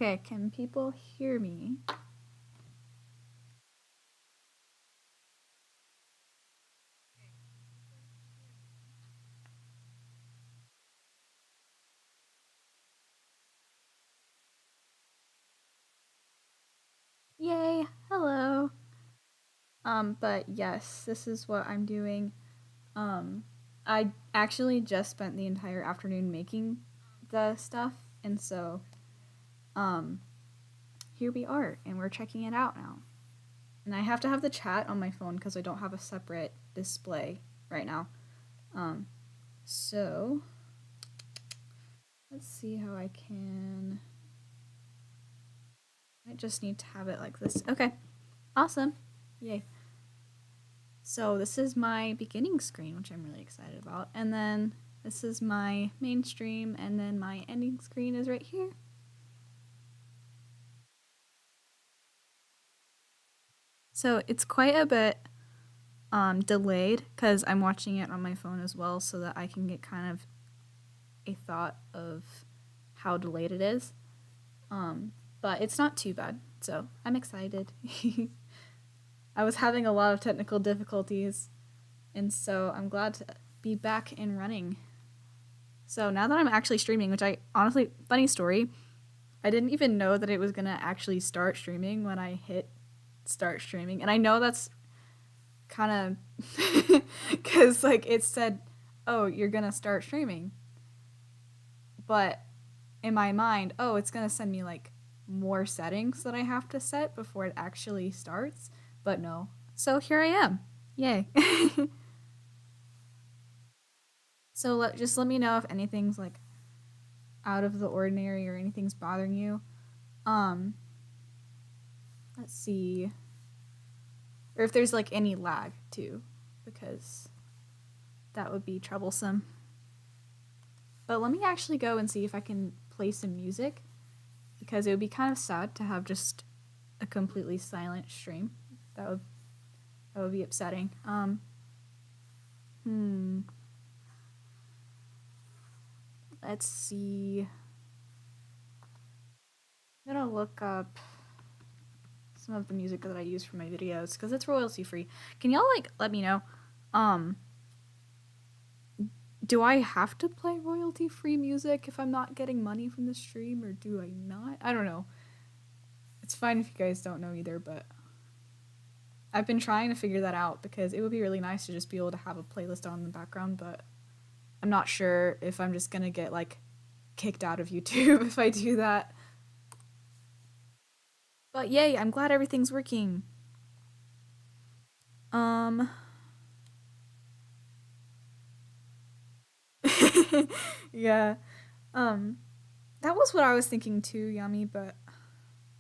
Okay, can people hear me? Yay, hello. But yes, this is what I'm doing. Um, I actually just spent the entire afternoon making the stuff, and so, um, here we are, and we're checking it out now. And I have to have the chat on my phone because I don't have a separate display right now. Um, so, let's see how I can. I just need to have it like this. Okay, awesome. Yay. So this is my beginning screen, which I'm really excited about. And then this is my main stream, and then my ending screen is right here. So it's quite a bit delayed because I'm watching it on my phone as well so that I can get kind of a thought of how delayed it is. But it's not too bad, so I'm excited. I was having a lot of technical difficulties, and so I'm glad to be back and running. So now that I'm actually streaming, which I honestly, funny story, I didn't even know that it was gonna actually start streaming when I hit start streaming. And I know that's kind of because like it said, oh, you're gonna start streaming. But in my mind, oh, it's gonna send me like more settings that I have to set before it actually starts. But no. So here I am. Yay. So just let me know if anything's like out of the ordinary or anything's bothering you. Let's see. Or if there's like any lag too, because that would be troublesome. But let me actually go and see if I can play some music, because it would be kind of sad to have just a completely silent stream. That would be upsetting. Let's see. I'm gonna look up some of the music that I use for my videos because it's royalty free. Can y'all like let me know? Do I have to play royalty free music if I'm not getting money from the stream, or do I not? I don't know. It's fine if you guys don't know either, but I've been trying to figure that out because it would be really nice to just be able to have a playlist on in the background, but I'm not sure if I'm just gonna get like kicked out of YouTube if I do that. But yay, I'm glad everything's working. Yeah. That was what I was thinking too, Yummy, but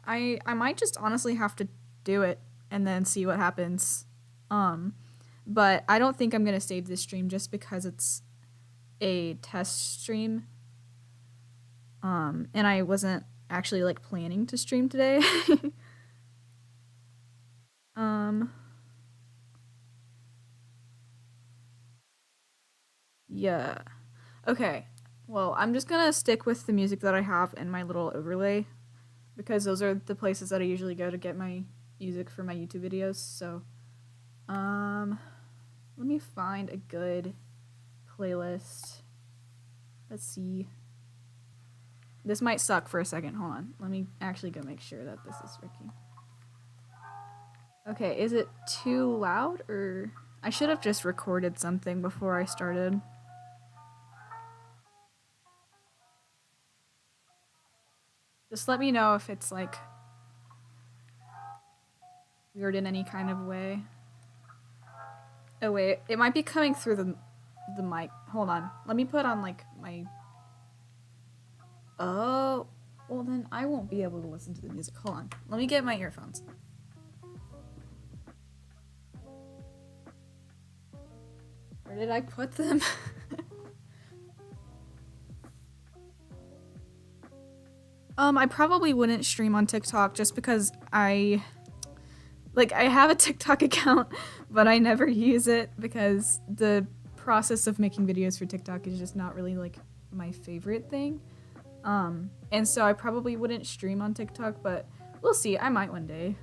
I might just honestly have to do it and then see what happens. But I don't think I'm gonna save this stream just because it's a test stream. And I wasn't actually like planning to stream today. Yeah. Okay. Well, I'm just gonna stick with the music that I have in my little overlay because those are the places that I usually go to get my music for my YouTube videos. So, let me find a good playlist. Let's see. This might suck for a second. Hold on. Let me actually go make sure that this is working. Okay, is it too loud, or I should have just recorded something before I started. Just let me know if it's like weird in any kind of way. Oh wait, it might be coming through the mic. Hold on. Let me put on like my. Oh, well then I won't be able to listen to the music. Hold on. Let me get my earphones. Where did I put them? I probably wouldn't stream on TikTok just because I have a TikTok account, but I never use it because the process of making videos for TikTok is just not really like my favorite thing. And so I probably wouldn't stream on TikTok, but we'll see. I might one day.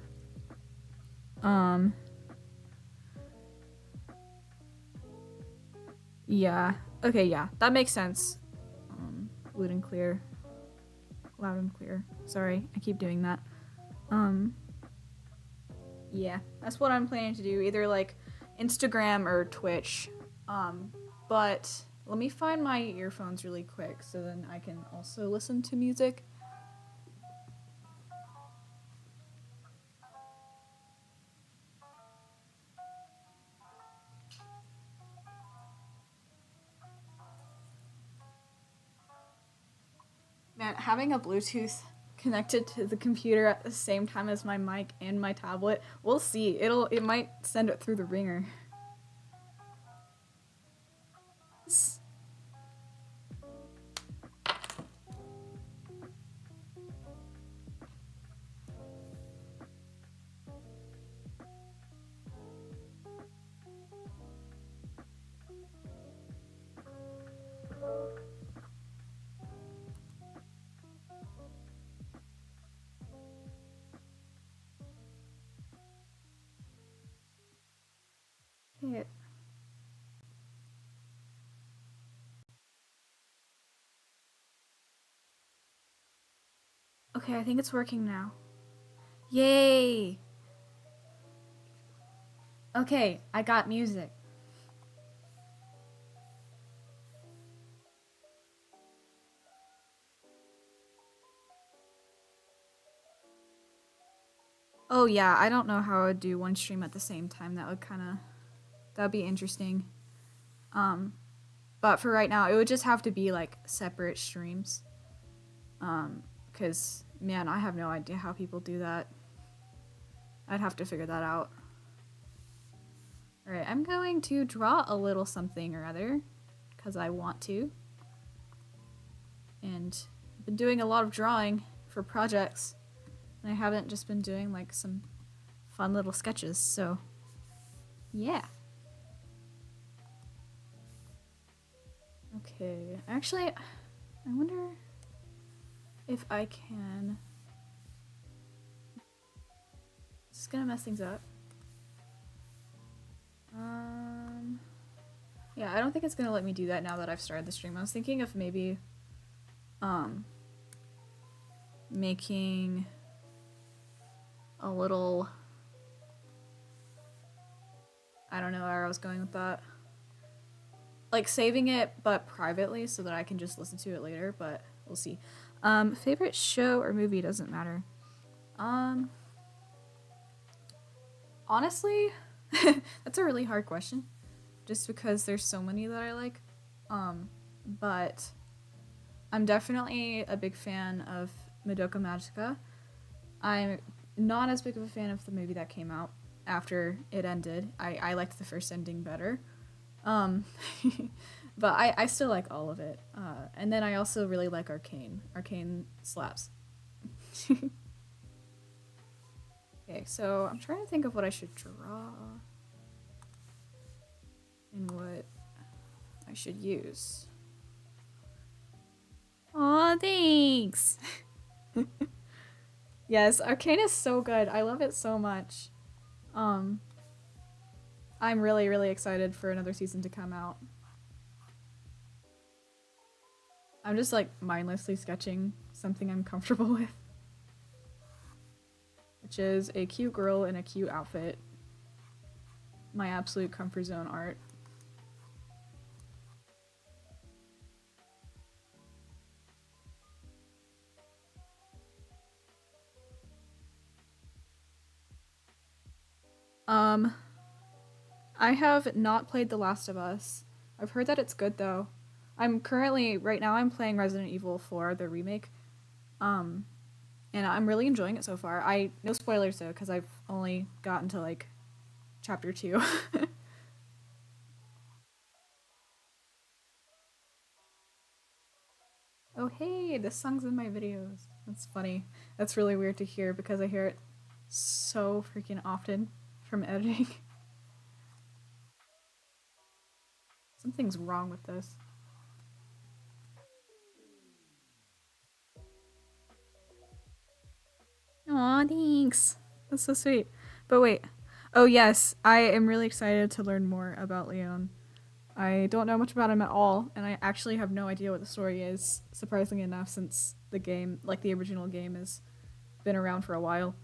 Yeah. Okay, yeah. That makes sense. Loud and clear. Loud and clear. Sorry, I keep doing that. Yeah, that's what I'm planning to do. Either like Instagram or Twitch. But let me find my earphones really quick so then I can also listen to music. Man, having a Bluetooth connected to the computer at the same time as my mic and my tablet, we'll see. It might send it through the ringer. Okay. Okay, I think it's working now. Yay! Okay, I got music. Oh yeah, I don't know how I would do one stream at the same time. That'd be interesting. But for right now, it would just have to be like separate streams. Cause man, I have no idea how people do that. I'd have to figure that out. Alright, I'm going to draw a little something or other, because I want to. And I've been doing a lot of drawing for projects. And I haven't just been doing like some fun little sketches, so yeah. Okay, actually, I wonder if I can... Is this gonna mess things up? Yeah, I don't think it's gonna let me do that now that I've started the stream. I was thinking of maybe, making a little... I don't know where I was going with that. Like, saving it, but privately, so that I can just listen to it later, but we'll see. Favorite show or movie doesn't matter. Honestly, that's a really hard question. Just because there's so many that I like. But I'm definitely a big fan of Madoka Magica. I'm not as big of a fan of the movie that came out after it ended. I liked the first ending better. But I still like all of it. And then I also really like Arcane. Arcane slaps. Okay, so I'm trying to think of what I should draw and what I should use. Aw, thanks! Yes, Arcane is so good. I love it so much. I'm really, really excited for another season to come out. I'm just like mindlessly sketching something I'm comfortable with. Which is a cute girl in a cute outfit. My absolute comfort zone art. I have not played The Last of Us. I've heard that it's good though. Right now I'm playing Resident Evil 4, the remake. And I'm really enjoying it so far. No spoilers though, because I've only gotten to like chapter 2. Oh hey, this song's in my videos. That's funny. That's really weird to hear because I hear it so freaking often from editing. Something's wrong with this. Aw, thanks. That's so sweet. But wait. Oh, yes. I am really excited to learn more about Leon. I don't know much about him at all, and I actually have no idea what the story is, surprisingly enough, since the game, like the original game, has been around for a while.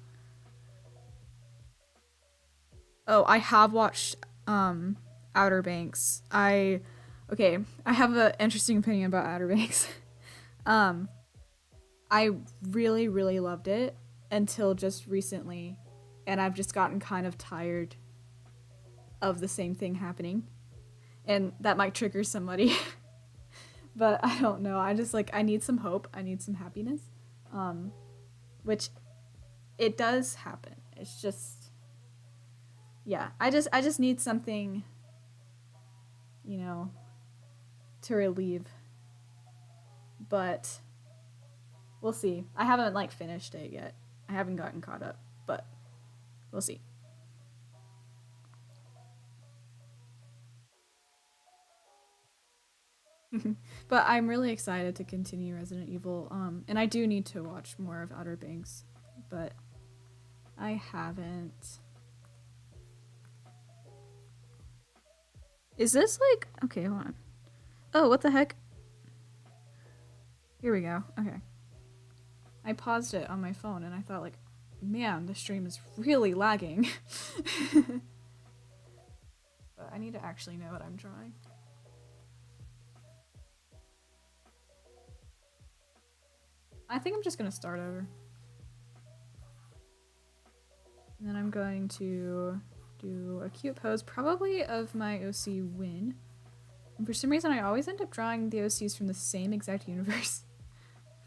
Oh, I have watched Outer Banks. Okay, I have an interesting opinion about Outer Banks. um I really really loved it until just recently, and I've just gotten kind of tired of the same thing happening. And that might trigger somebody, but I don't know. I just like I need some hope. I need some happiness. Um which it does happen. It's just yeah, I just need something, you know, to relieve. But we'll see. I haven't like finished it yet. I haven't gotten caught up, but we'll see. But I'm really excited to continue Resident Evil. And I do need to watch more of Outer Banks, but I haven't. Is this like okay? Hold on. Oh, what the heck? Here we go. Okay. I paused it on my phone and I thought like, man, the stream is really lagging. But I need to actually know what I'm drawing. I think I'm just gonna start over. And then I'm going to do a cute pose, probably of my OC Win. And for some reason, I always end up drawing the OCs from the same exact universe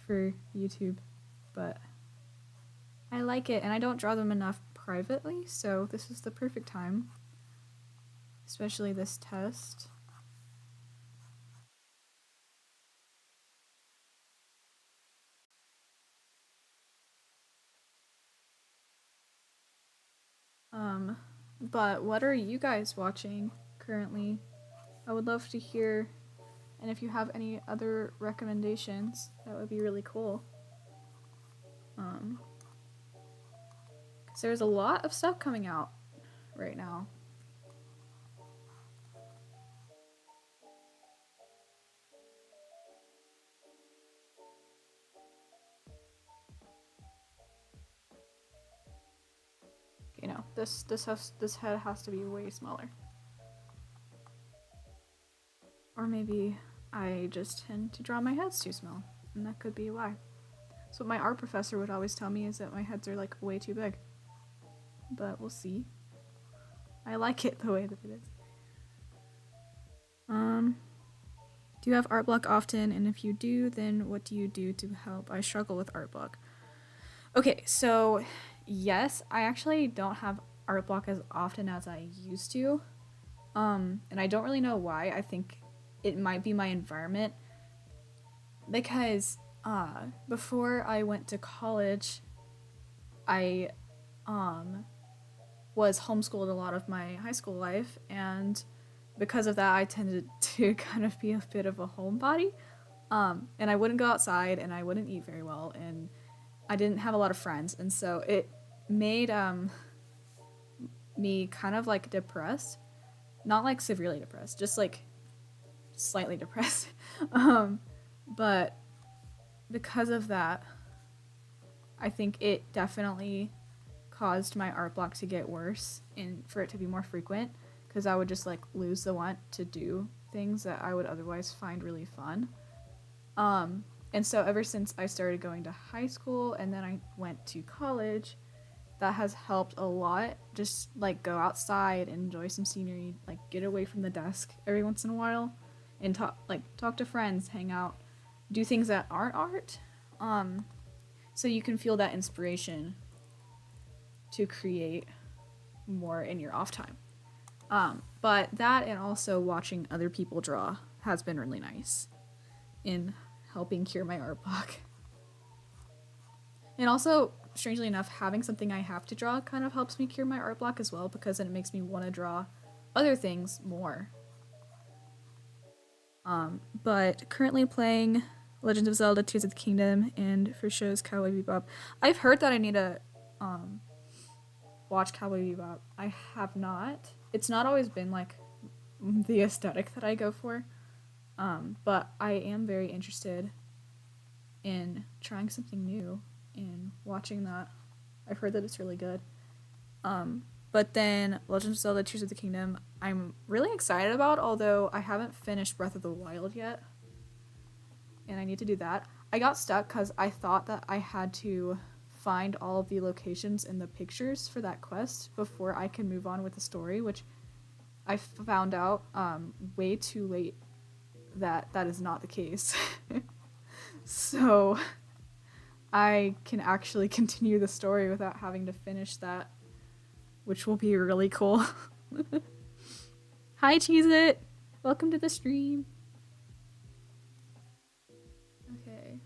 for YouTube. But I like it, and I don't draw them enough privately, so this is the perfect time. Especially this test. But what are you guys watching currently? I would love to hear, and if you have any other recommendations, that would be really cool. Because there's a lot of stuff coming out right now. You know, this head has to be way smaller. Or maybe I just tend to draw my heads too small, and that could be why. So what my art professor would always tell me is that my heads are like way too big. But we'll see. I like it the way that it is. Do you have art block often? And if you do, then what do you do to help? I struggle with art block. Okay, so yes, I actually don't have art block as often as I used to. And I don't really know why. I think it might be my environment. Because before I went to college, I was homeschooled a lot of my high school life, and because of that I tended to kind of be a bit of a homebody. And I wouldn't go outside and I wouldn't eat very well, and I didn't have a lot of friends, and so it made me kind of like depressed. Not like severely depressed, just like slightly depressed. But because of that, I think it definitely caused my art block to get worse and for it to be more frequent, because I would just like lose the want to do things that I would otherwise find really fun. And so ever since I started going to high school and then I went to college, that has helped a lot. Just like go outside, enjoy some scenery, like get away from the desk every once in a while, and talk to friends, hang out, do things that aren't art. So you can feel that inspiration to create more in your off time. But that and also watching other people draw has been really nice in helping cure my art block. And also, strangely enough, having something I have to draw kind of helps me cure my art block as well, because then it makes me want to draw other things more. But currently playing Legend of Zelda Tears of the Kingdom and for shows Cowboy Bebop. I've heard that I need to watch Cowboy Bebop. I have not. It's not always been like the aesthetic that I go for, but I am very interested in trying something new and watching that. I've heard that it's really good. But then Legend of Zelda Tears of the Kingdom, I'm really excited about, although I haven't finished Breath of the Wild yet. And I need to do that. I got stuck because I thought that I had to find all of the locations in the pictures for that quest before I can move on with the story, which I found out way too late that that is not the case. So I can actually continue the story without having to finish that, which will be really cool. Hi, Cheese It! Welcome to the stream. Okay.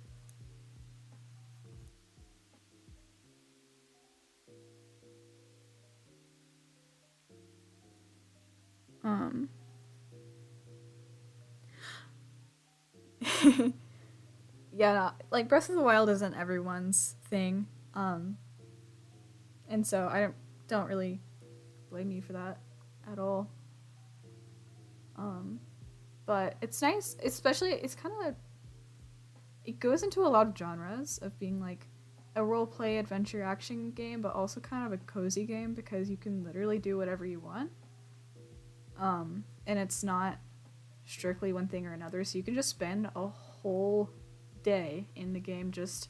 Yeah, no, like Breath of the Wild isn't everyone's thing. And so I don't really blame you for that at all. But it's nice, especially it's kind of it goes into a lot of genres of being like a role play adventure action game, but also kind of a cozy game because you can literally do whatever you want. And it's not strictly one thing or another, so you can just spend a whole day in the game just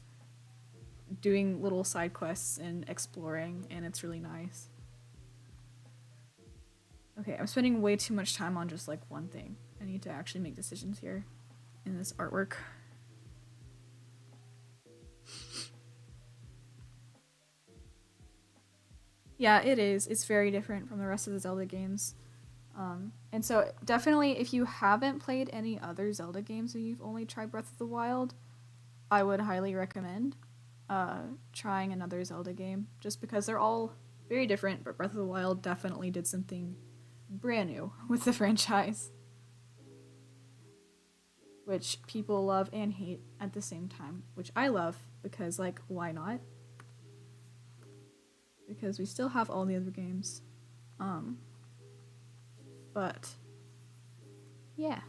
doing little side quests and exploring, and it's really nice. Okay, I'm spending way too much time on just like one thing. I need to actually make decisions here in this artwork. Yeah, it is. It's very different from the rest of the Zelda games. And so definitely if you haven't played any other Zelda games and you've only tried Breath of the Wild, I would highly recommend trying another Zelda game just because they're all very different, but Breath of the Wild definitely did something brand new with the franchise, which people love and hate at the same time, which I love because, like, why not? Because we still have all the other games. But yeah.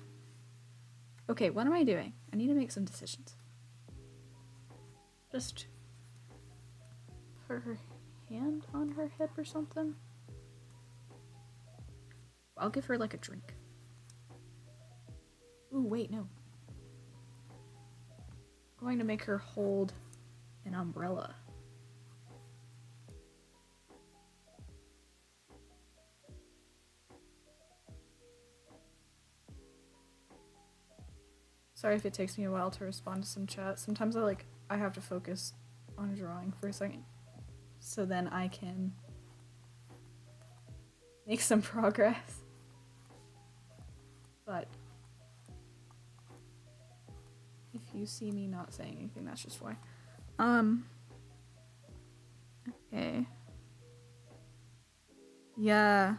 Okay, what am I doing? I need to make some decisions. Just put her hand on her hip or something. I'll give her like a drink. Ooh, wait, no. I'm going to make her hold an umbrella. Sorry if it takes me a while to respond to some chat. Sometimes I have to focus on drawing for a second. So then I can make some progress. But if you see me not saying anything, that's just why. Okay. Yeah.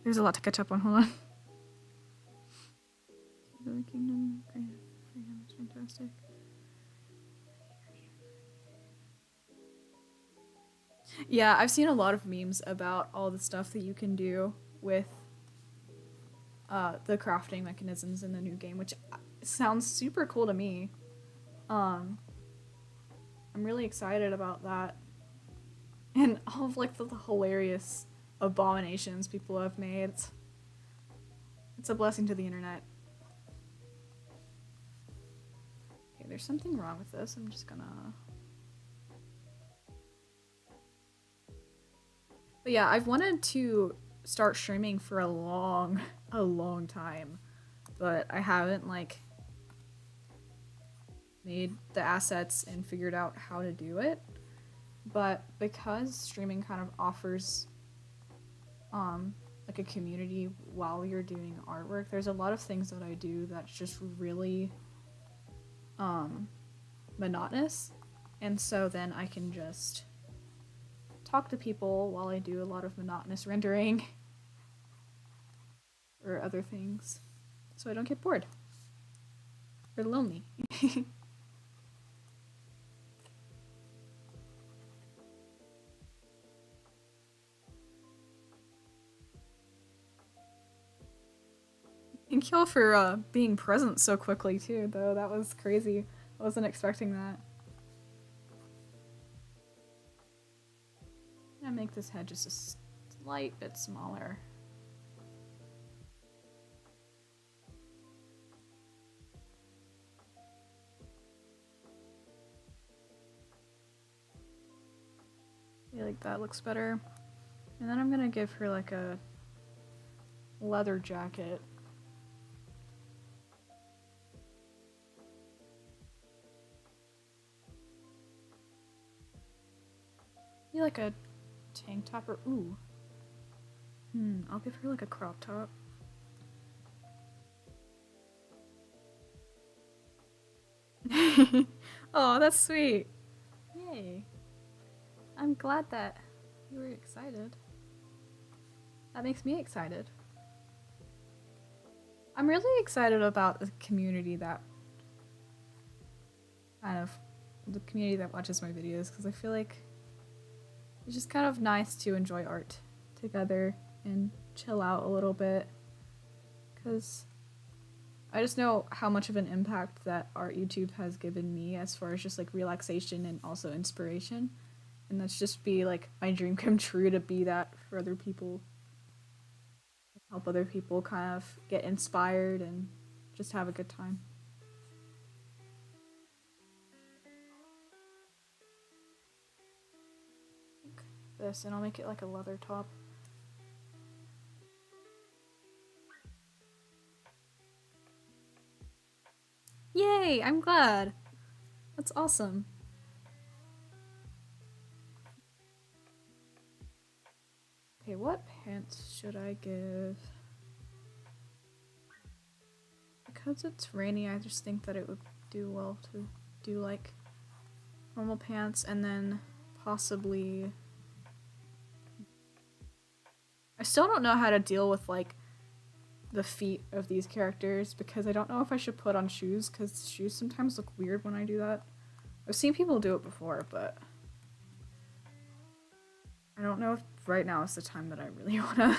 There's a lot to catch up on, hold on. The Kingdom, Freedom is fantastic. Yeah, I've seen a lot of memes about all the stuff that you can do with the crafting mechanisms in the new game, which sounds super cool to me. I'm really excited about that. And all of like the hilarious abominations people have made. It's a blessing to the internet. Okay, there's something wrong with this. I'm just gonna... But yeah, I've wanted to start streaming for a long time, but I haven't like made the assets and figured out how to do it. But because streaming kind of offers like a community while you're doing artwork, there's a lot of things that I do that's just really monotonous, and so then I can just talk to people while I do a lot of monotonous rendering or other things, so I don't get bored or lonely. thank y'all for being present so quickly too, though. That was crazy. I wasn't expecting that. I'm gonna make this head just a slight bit smaller. I feel like that looks better. And then I'm gonna give her like a leather jacket. Maybe like a tank top or ooh. I'll give her like a crop top. Oh, that's sweet. Yay. I'm glad that you were excited. That makes me excited. I'm really excited about the community that watches my videos, because I feel like it's just kind of nice to enjoy art together and chill out a little bit, because I just know how much of an impact that art YouTube has given me as far as just like relaxation and also inspiration. And that's just be like my dream come true, to be that for other people. Help other people kind of get inspired and just have a good time. Like this, and I'll make it like a leather top. Yay! I'm glad. That's awesome. Okay, what pants should I give? Because it's rainy, I just think that it would do well to do like normal pants, and then possibly... I still don't know how to deal with like the feet of these characters, because I don't know if I should put on shoes, because shoes sometimes look weird when I do that. I've seen people do it before, but I don't know if right now is the time that I really want to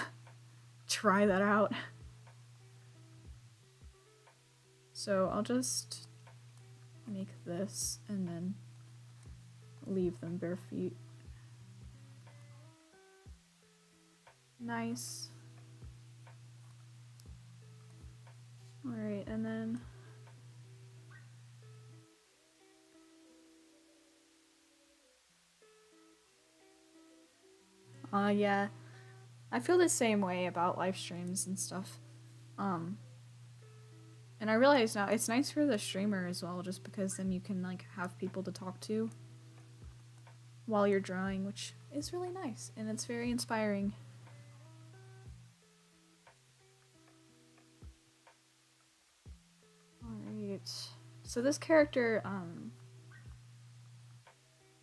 try that out. So I'll just make this and then leave them bare feet. Nice. Alright, and then yeah. I feel the same way about live streams and stuff. And I realize now it's nice for the streamer as well, just because then you can like have people to talk to while you're drawing, which is really nice and it's very inspiring. Alright. So this character,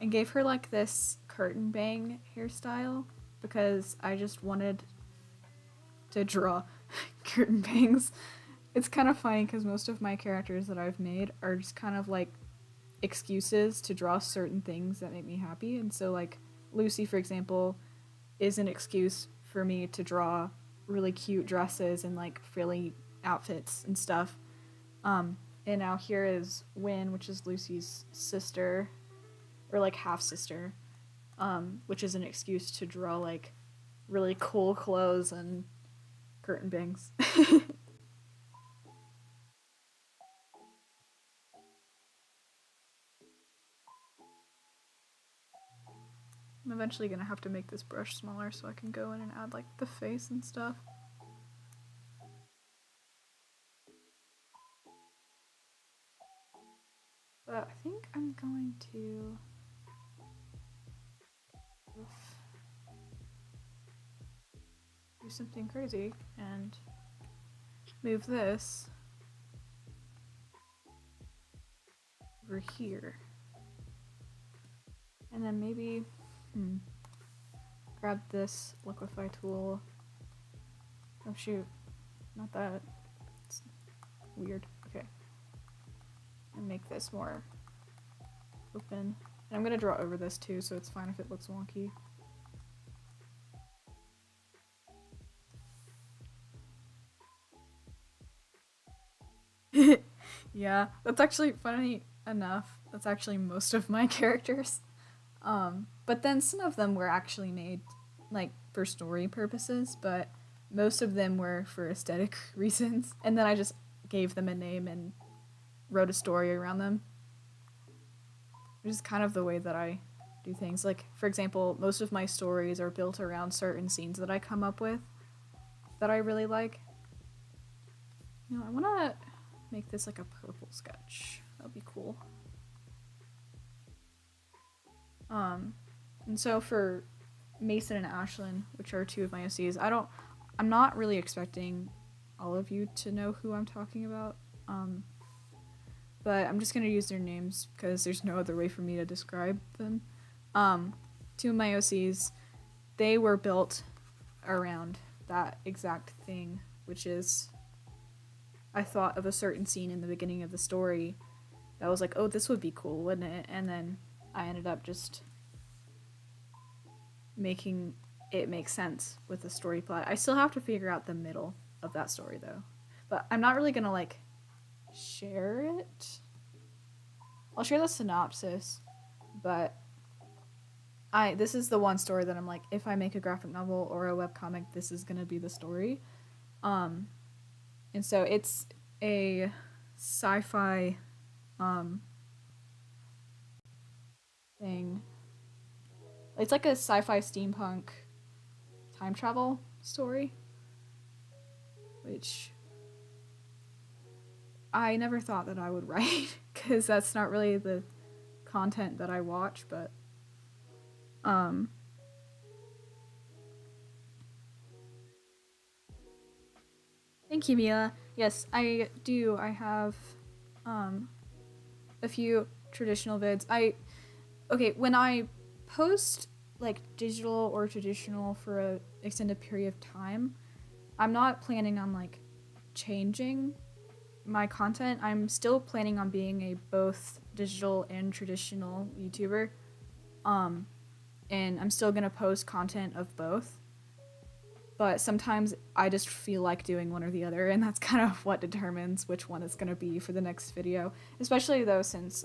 I gave her like this curtain bang hairstyle because I just wanted to draw curtain bangs. It's kind of funny because most of my characters that I've made are just kind of like excuses to draw certain things that make me happy. And so like Lucy, for example, is an excuse for me to draw really cute dresses and like frilly outfits and stuff. And now here is Win, which is Lucy's sister, or like half sister, which is an excuse to draw like really cool clothes and curtain bangs. I'm eventually gonna have to make this brush smaller so I can go in and add like the face and stuff. But I think I'm going to do something crazy and move this over here. And then maybe grab this liquify tool. Oh shoot, not that. It's weird. Okay. And make this more open. And I'm gonna draw over this too, so it's fine if it looks wonky. Yeah, that's actually funny enough. That's actually most of my characters. But then some of them were actually made like for story purposes, but most of them were for aesthetic reasons. And then I just gave them a name and wrote a story around them. Which is kind of the way that I do things. Like, for example, most of my stories are built around certain scenes that I come up with that I really like. You know, I want to make this like a purple sketch. That would be cool. And so for Mason and Ashlyn, which are two of my OCs, I'm not really expecting all of you to know who I'm talking about. But I'm just gonna use their names because there's no other way for me to describe them. Two of my OCs, they were built around that exact thing, which is I thought of a certain scene in the beginning of the story that was like, oh, this would be cool, wouldn't it? And then I ended up just making it make sense with the story plot. I still have to figure out the middle of that story though. But I'm not really gonna like share it. I'll share the synopsis, but this is the one story that I'm like, if I make a graphic novel or a webcomic, this is gonna be the story. And so it's a sci-fi thing. It's like a sci-fi steampunk time travel story, which I never thought that I would write because that's not really the content that I watch, but thank you, Mila. Yes, I do. I have a few traditional vids. When I post like digital or traditional for a extended period of time, I'm not planning on like changing my content. I'm still planning on being a both digital and traditional YouTuber. And I'm still gonna post content of both. But sometimes I just feel like doing one or the other, and that's kind of what determines which one it's gonna be for the next video. Especially though, since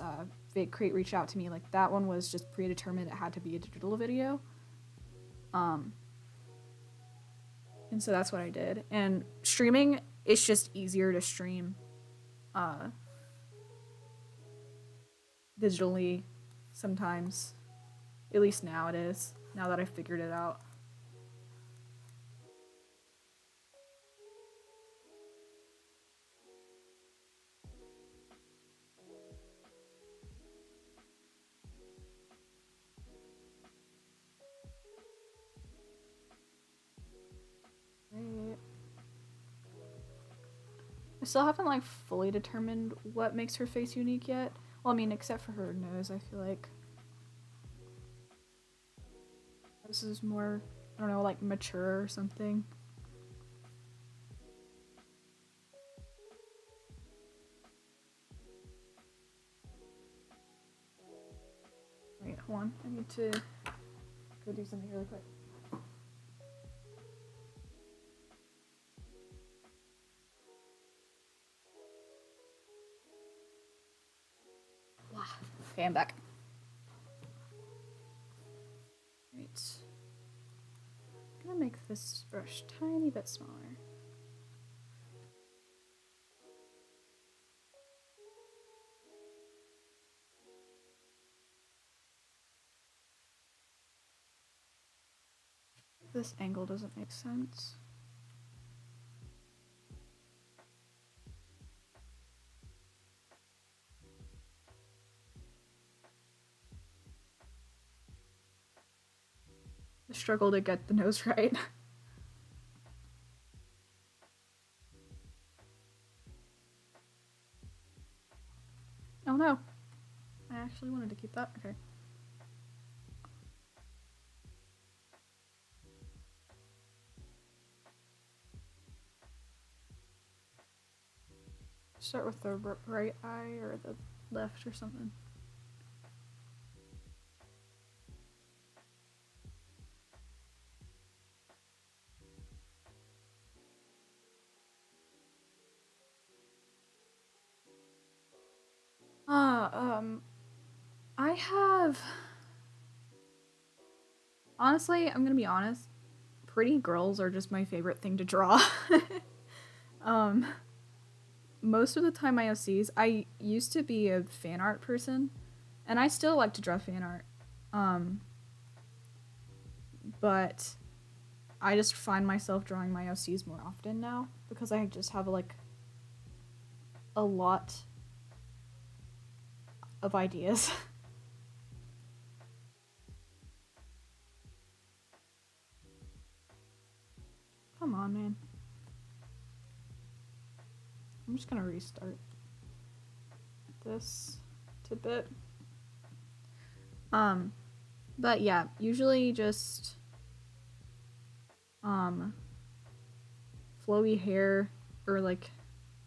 VidCrate reached out to me, like that one was just predetermined; it had to be a digital video. And so that's what I did. And streaming, it's just easier to stream digitally sometimes. At least now it is, now that I figured it out. Right. I still haven't like fully determined what makes her face unique yet. Well, I mean, except for her nose, I feel like this is more, I don't know, like mature or something. Wait, hold on. I need to go do something really quick. Okay, I'm back. Right. I'm gonna make this brush tiny bit smaller. This angle doesn't make sense. I struggle to get the nose right. Oh no. I actually wanted to keep that. Okay. Start with the right eye or the left or something. Yeah, I have honestly, I'm gonna be honest, pretty girls are just my favorite thing to draw. um, most of the time IOCs, I used to be a fan art person, and I still like to draw fan art. Um, but I just find myself drawing my OCs more often now because I just have like a lot of ideas. Come on, man. I'm just gonna restart this tidbit. Um, but yeah, usually just um flowy hair or like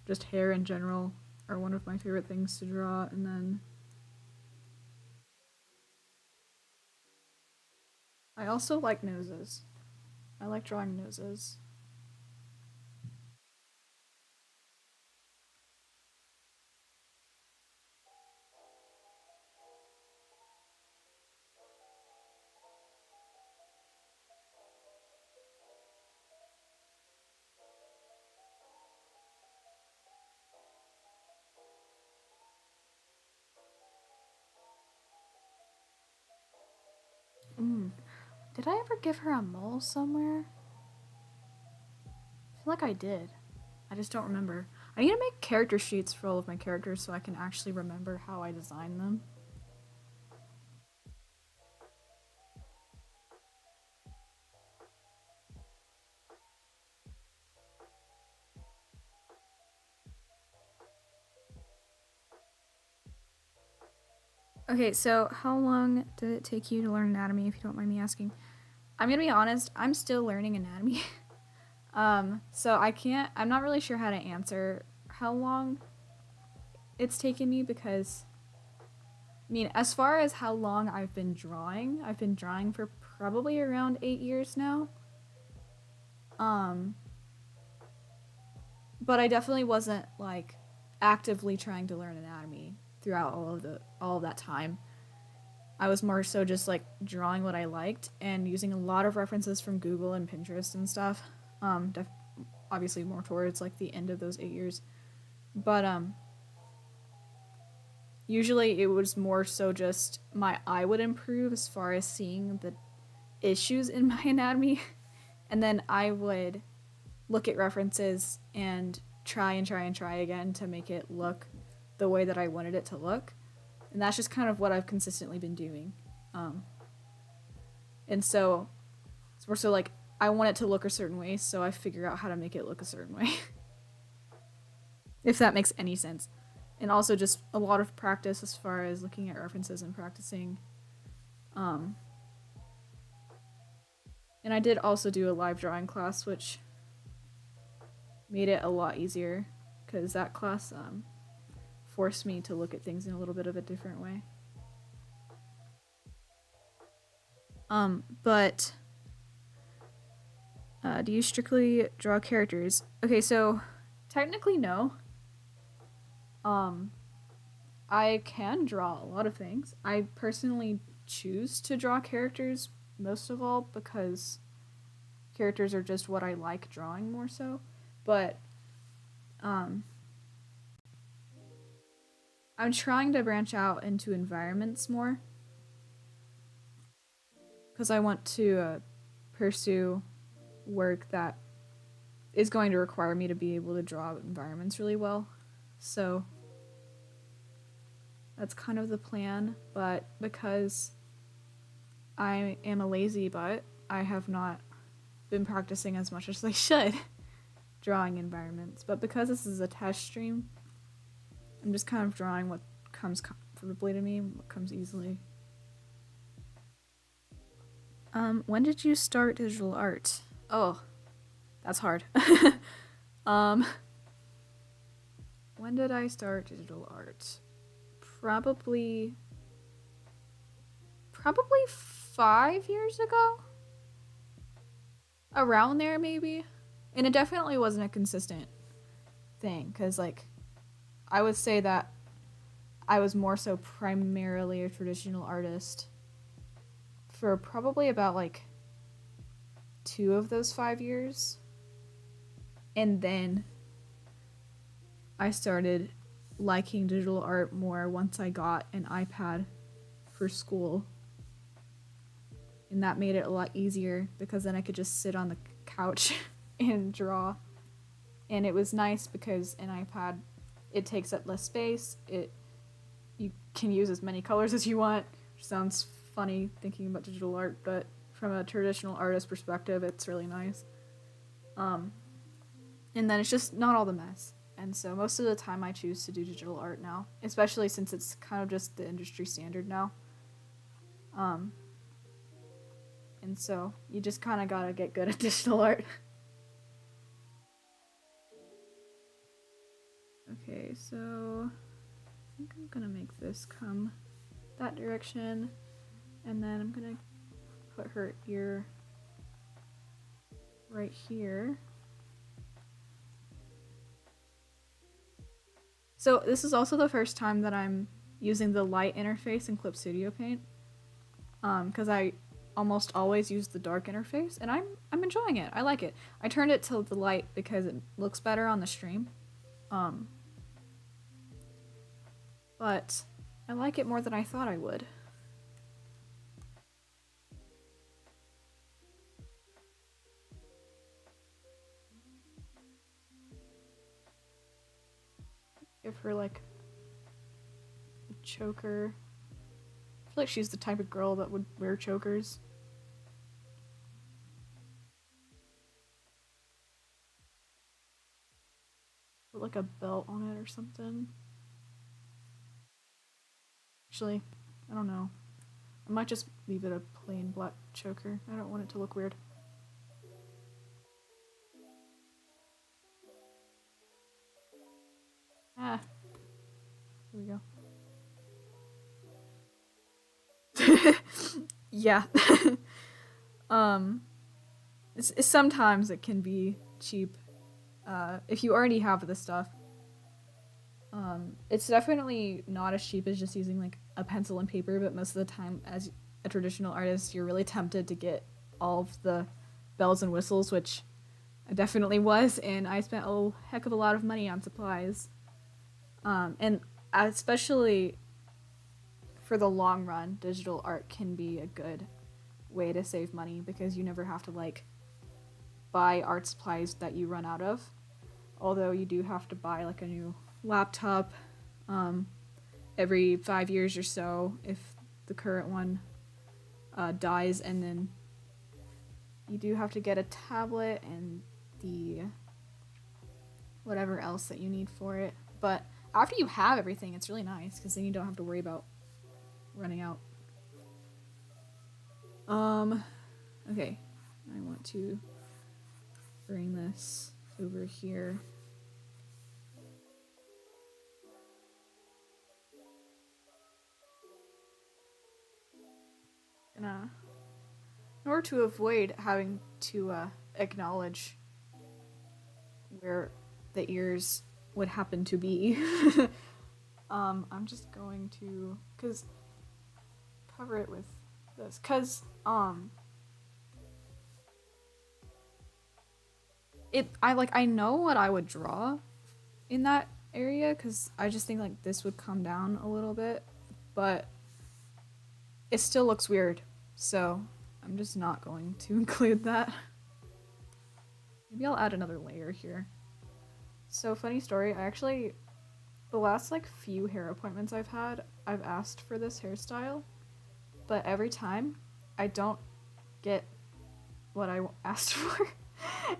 just hair in general are one of my favorite things to draw, and then I also like noses. I like drawing noses. Mm. Did I ever give her a mole somewhere? I feel like I did. I just don't remember. I need to make character sheets for all of my characters so I can actually remember how I designed them. Okay, so how long did it take you to learn anatomy, if you don't mind me asking? I'm gonna be honest, I'm still learning anatomy. So I'm not really sure how to answer how long it's taken me because, I mean, as far as how long I've been drawing for probably around 8 years now. Um, but I definitely wasn't like actively trying to learn anatomy throughout all of that time. I was more so just like drawing what I liked and using a lot of references from Google and Pinterest and stuff. Def- Obviously more towards like the end of those 8 years, but usually it was more so just my eye would improve as far as seeing the issues in my anatomy, and then I would look at references and try again to make it look the way that I wanted it to look. And that's just kind of what I've consistently been doing. Um, and so it's more so like I want it to look a certain way, so I figure out how to make it look a certain way. If that makes any sense. And also just a lot of practice as far as looking at references and practicing. Um, and I did also do a live drawing class, which made it a lot easier because that class forced me to look at things in a little bit of a different way. But do you strictly draw characters? Okay, so technically no. Um, I can draw a lot of things. I personally choose to draw characters most of all because characters are just what I like drawing more so. But um, I'm trying to branch out into environments more because I want to pursue work that is going to require me to be able to draw environments really well. So that's kind of the plan. But because I am a lazy butt, I have not been practicing as much as I should drawing environments. But because this is a test stream, I'm just kind of drawing what comes comfortably to me, what comes easily. When did you start digital art? Oh, that's hard. um, when did I start digital art? Probably 5 years ago. Around there, maybe. And it definitely wasn't a consistent thing, because, like, I would say that I was more so primarily a traditional artist for probably about like 2 of those 5 years. And then I started liking digital art more once I got an iPad for school. And that made it a lot easier because then I could just sit on the couch and draw. And it was nice because an iPad, it takes up less space. You can use as many colors as you want, which sounds funny thinking about digital art, but from a traditional artist perspective, it's really nice. And then it's just not all the mess. And so most of the time I choose to do digital art now, especially since it's kind of just the industry standard now. And so you just kind of gotta get good at digital art. Okay, so I think I'm gonna make this come that direction, and then I'm gonna put her ear right here. So this is also the first time that I'm using the light interface in Clip Studio Paint, because I almost always use the dark interface, and I'm enjoying it. I like it. I turned it to the light because it looks better on the stream, but I like it more than I thought I would. Give her like a choker. I feel like she's the type of girl that would wear chokers. Put like a belt on it or something. Actually, I don't know. I might just leave it a plain black choker. I don't want it to look weird. Ah. There we go. Yeah. Sometimes it can be cheap. If you already have the stuff. It's definitely not as cheap as just using like a pencil and paper, but most of the time as a traditional artist, you're really tempted to get all of the bells and whistles, which I definitely was, and I spent a heck of a lot of money on supplies. And especially for the long run, digital art can be a good way to save money because you never have to like buy art supplies that you run out of. Although you do have to buy like a new laptop every 5 years or so if the current one dies, and then you do have to get a tablet and the whatever else that you need for it. But after you have everything, it's really nice because then you don't have to worry about running out. Okay, I want to bring this over here. In order to avoid having to acknowledge where the ears would happen to be, I'm just going to cover it with this, I know what I would draw in that area because I just think like this would come down a little bit, but it still looks weird, so I'm just not going to include that. Maybe I'll add another layer here. So funny story, the last like few hair appointments I've had, I've asked for this hairstyle, but every time I don't get what I asked for.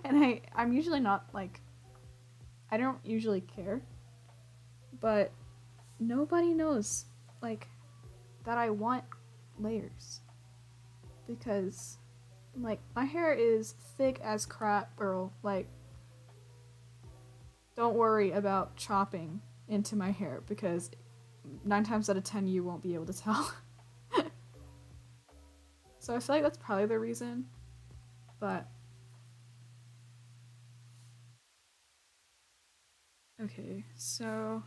And I'm usually not like, I don't usually care, but nobody knows like that I want layers because like my hair is thick as crap, girl. Like, don't worry about chopping into my hair because 9 times out of 10 you won't be able to tell. So I feel like that's probably the reason, but okay, so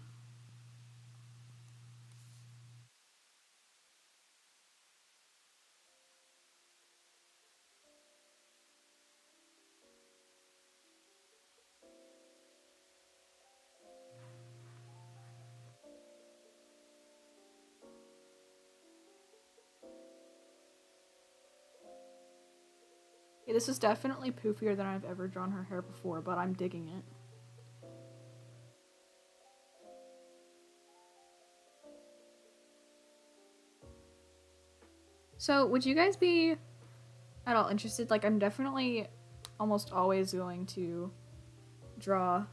Okay, this is definitely poofier than I've ever drawn her hair before, but I'm digging it. So, would you guys be at all interested? Like, I'm definitely almost always going to draw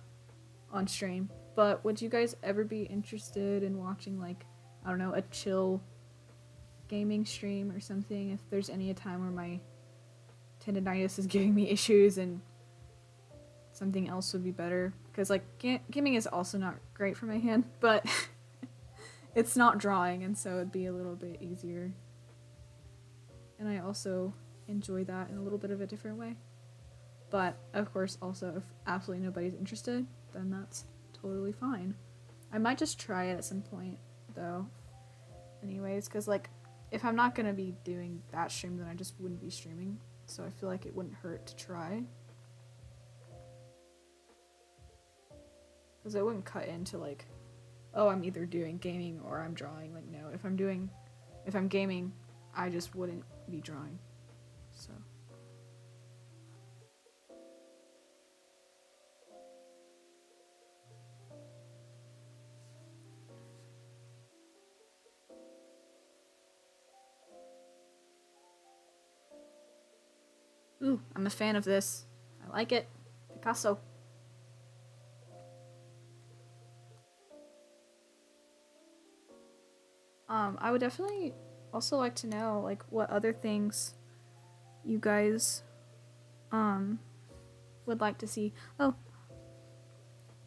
on stream, but would you guys ever be interested in watching, like, I don't know, a chill gaming stream or something if there's any time where my tendonitis is giving me issues and something else would be better? Because, like, gaming is also not great for my hand, but it's not drawing, and so it'd be a little bit easier. And I also enjoy that in a little bit of a different way. But, of course, also, if absolutely nobody's interested, then that's totally fine. I might just try it at some point, though. Anyways, because, like, if I'm not going to be doing that stream, then I just wouldn't be streaming. So I feel like it wouldn't hurt to try. Because it wouldn't cut into, like, oh, I'm either doing gaming or I'm drawing. Like, no, if I'm gaming, I just wouldn't be drawing. So. Ooh, I'm a fan of this. I like it. Picasso. I would definitely also like to know, like, what other things you guys, would like to see. Oh,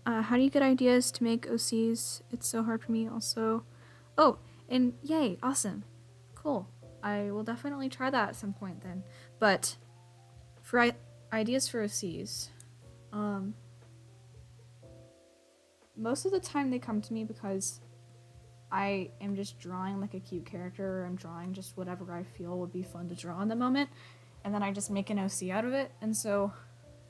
how do you get ideas to make OCs? It's so hard for me also. Oh, and yay, awesome. Cool. I will definitely try that at some point then. But for ideas for OCs, most of the time they come to me because I am just drawing like a cute character, or I'm drawing just whatever I feel would be fun to draw in the moment, and then I just make an OC out of it. And so,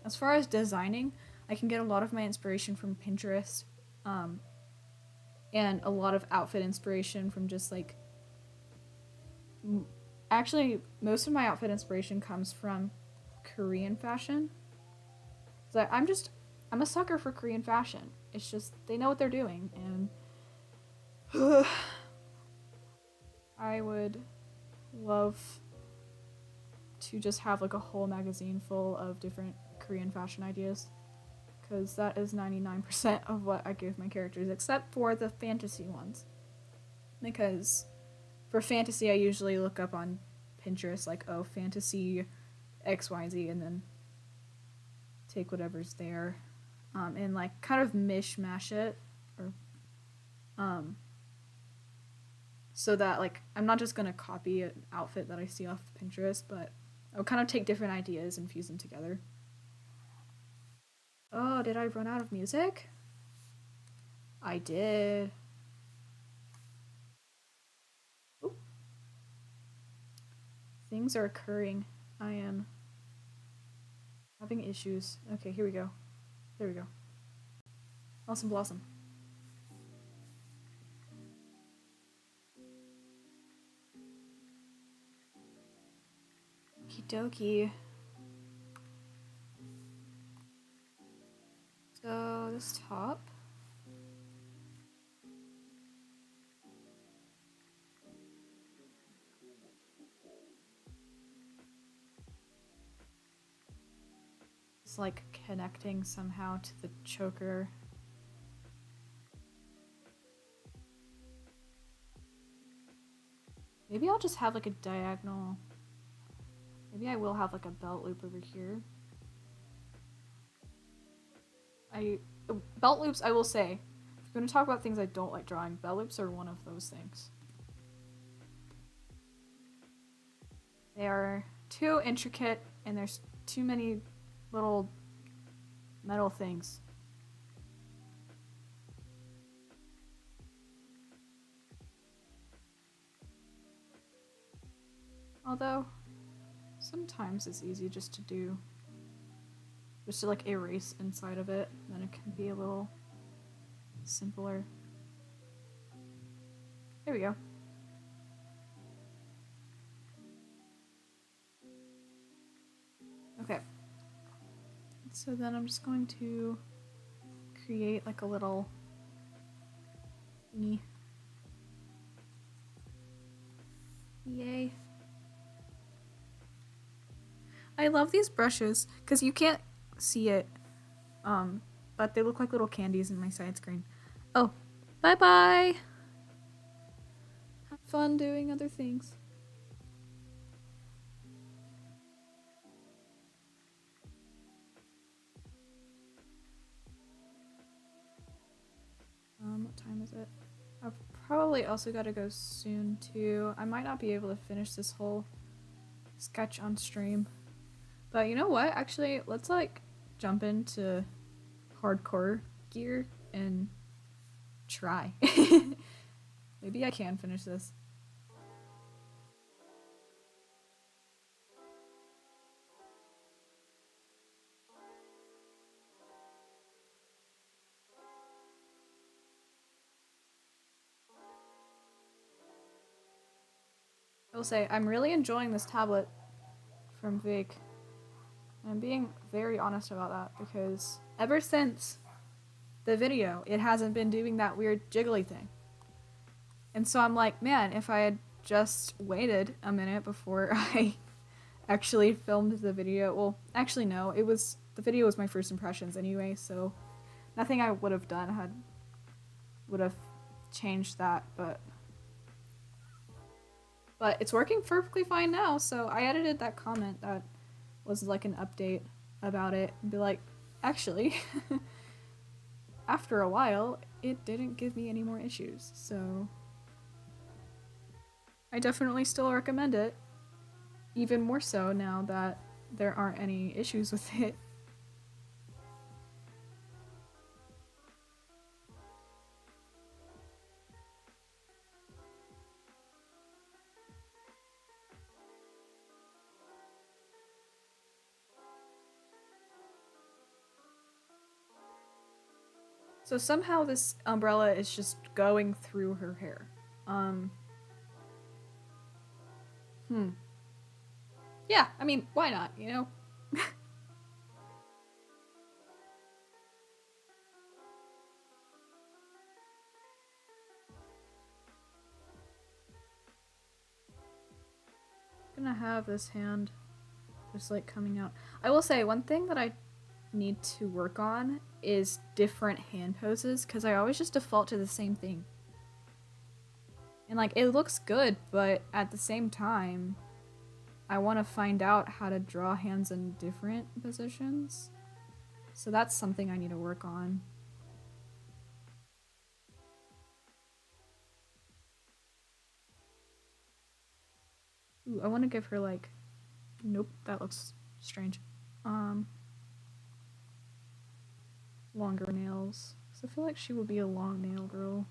as far as designing, I can get a lot of my inspiration from Pinterest, and a lot of outfit inspiration from just like. Actually, most of my outfit inspiration comes from Korean fashion. So I'm a sucker for Korean fashion. It's just they know what they're doing, and I would love to just have like a whole magazine full of different Korean fashion ideas, because that is 99% of what I give my characters, except for the fantasy ones. Because for fantasy, I usually look up on Pinterest, like, oh, fantasy XYZ, and then take whatever's there, and like kind of mishmash it, or so that like I'm not just gonna copy an outfit that I see off Pinterest, but I'll kind of take different ideas and fuse them together. Oh, did I run out of music? I did. Ooh. Things are occurring. I am having issues. Okay, here we go. There we go. Awesome Blossom. Okie dokie. So this top. It's like connecting somehow to the choker. Maybe I'll just have like a diagonal. Maybe I will have like a belt loop over here. Belt loops, I will say, if we're going to talk about things I don't like drawing, belt loops are one of those things. They are too intricate, and there's too many little metal things. Although, sometimes it's easy just to like erase inside of it, then it can be a little simpler. There we go. Okay. So then I'm just going to create like a little thingy. Yay. I love these brushes because you can't see it, but they look like little candies in my side screen. Oh, bye-bye. Have fun doing other things. What time is it? I've probably also got to go soon too. I might not be able to finish this whole sketch on stream. But you know what? Actually, let's like jump into hardcore gear and try. Maybe I can finish this. I will say, I'm really enjoying this tablet from Vic. I'm being very honest about that because ever since the video, it hasn't been doing that weird jiggly thing. And so I'm like, man, if I had just waited a minute before I actually filmed the video, well, actually no, the video was my first impressions anyway, so nothing I would have done would have changed that, but it's working perfectly fine now. So I edited that comment that was like an update about it and be like, actually, after a while, it didn't give me any more issues. So I definitely still recommend it, even more so now that there aren't any issues with it. So somehow this umbrella is just going through her hair. Yeah, I mean, why not, you know? I'm gonna have this hand just like coming out. I will say one thing that I need to work on is different hand poses because I always just default to the same thing. And like it looks good, but at the same time, I want to find out how to draw hands in different positions. So that's something I need to work on. Ooh, I want to give her like, nope, that looks strange. Longer nails. So I feel like she would be a long nail girl.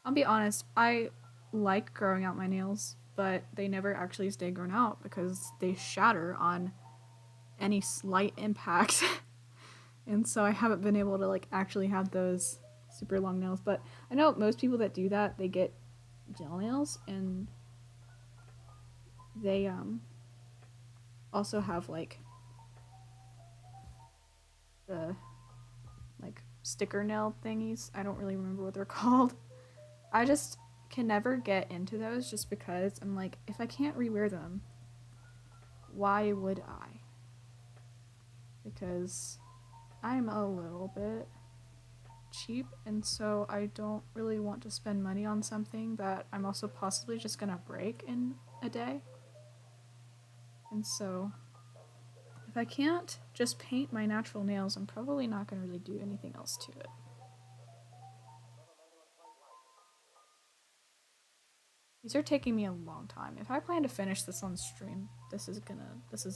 I'll be honest, I like growing out my nails, but they never actually stay grown out because they shatter on any slight impact. And so I haven't been able to like actually have those super long nails. But I know most people that do that, they get gel nails and they also have like the like sticker nail thingies. I don't really remember what they're called. I just can never get into those just because I'm like, if I can't rewear them, why would I? Because I'm a little bit cheap, and so I don't really want to spend money on something that I'm also possibly just gonna break in a day. And so if I can't just paint my natural nails, I'm probably not gonna really do anything else to it. These are taking me a long time. If I plan to finish this on stream, this is